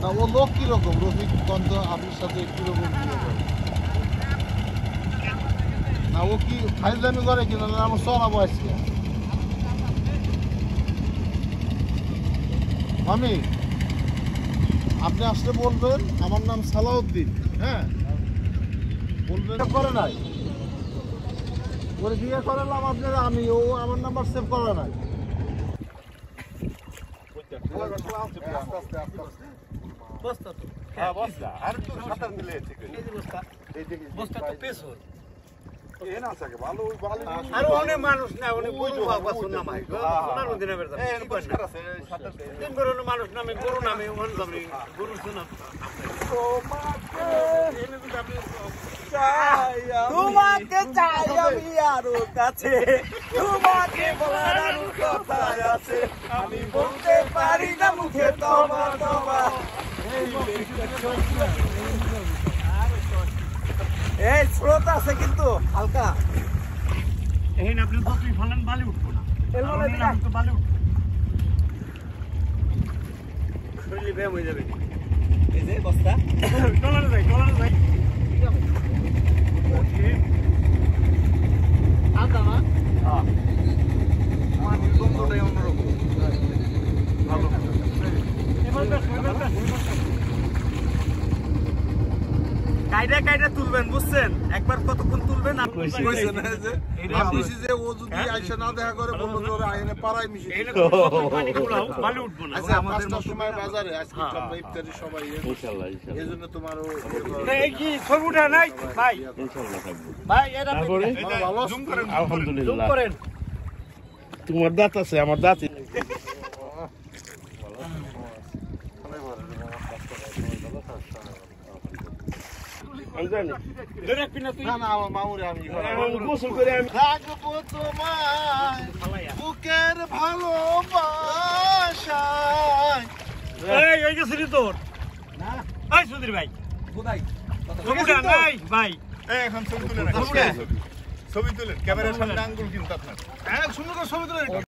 না ও লোক কিরকম রফিক কন্ত আপনার সাথে কিরকম না ও কি ফাইজলামি করে কিনা না আমার চড়াবো আজকে আমি আপনি আসলে বলবেন আমার নাম সালাউদ্দিন হ্যাঁ বলবেন করে নাই ওরে বিয়ে করালাম আপনারা আমি ও আমার নাম্বার সেভ করা নাই বস্তা তো হ্যাঁ বস্তা আর তো সাঁতার দিলে ঠিক আছে এই যে বস্তা বস্তা তো পেছর এ না থাকে ভালো ভালো আর অনেক মানুষ না অনেক বুঝু বাবা শুননা ভাই সোনার মধ্যে নেবে এই পরিষ্কার আছে সাঁতার তিন গরুর মানুষ নামে গরু নামে ওখানে যাবে গরু শোনা তোমাকে চাই আমি আরো কাছে তোমাকে বলার আরো কথা আছে আমি বলতে পারি না মুখে তোমার তোমার এই স্রোত আছে কিন্তু হালকা এখন আপনি যতই ফেলেন বালি উঠবো না আমি তো বালি উঠবো শরীরে ব্যায়াম হয়ে যাবে এই যে বস্তা টলারে যাই আদা না আমার গন্ধটাই অন্যরকম ভালো কাইটা কাইটা তুলবেন বুঝছেন একবার কতক্ষণ তুলবেন আপনি যে ও যদি আইসা না দেখা করে বলবো যে ওরা আইনে পাড়ায় মিশে বালি উঠবো না আচ্ছা আমাদের সময় বাজারে আজকে আমরা ইফতারি সবাই ইনশাআল্লাহ ইনশাআল্লাহ এজন্য তোমারও এই কি ছবি উঠা নাই ভাই ইনশাআল্লাহ থাকবো ভাই এটা তারপরে ভালো জুম করেন জুম আলহামদুলিল্লাহ করেন তোমার দাঁত আছে আমার দাঁত আমি জানি ধরে পিনা তুই না না আমার মামুরে আমি গোসল করে আমি থাকবো তোমায় বুকের ভালোবাসায় এই ওই গেছিস তোর না এই সুধীর ভাই কোথায় ছবি উঠা নাই ভাই এখন ছবি তুলে ছবি তুলেন ক্যামেরার সামনে আঙ্গুল কিন্তু আপনার হ্যাঁ সুন্দর করে ছবি তুলে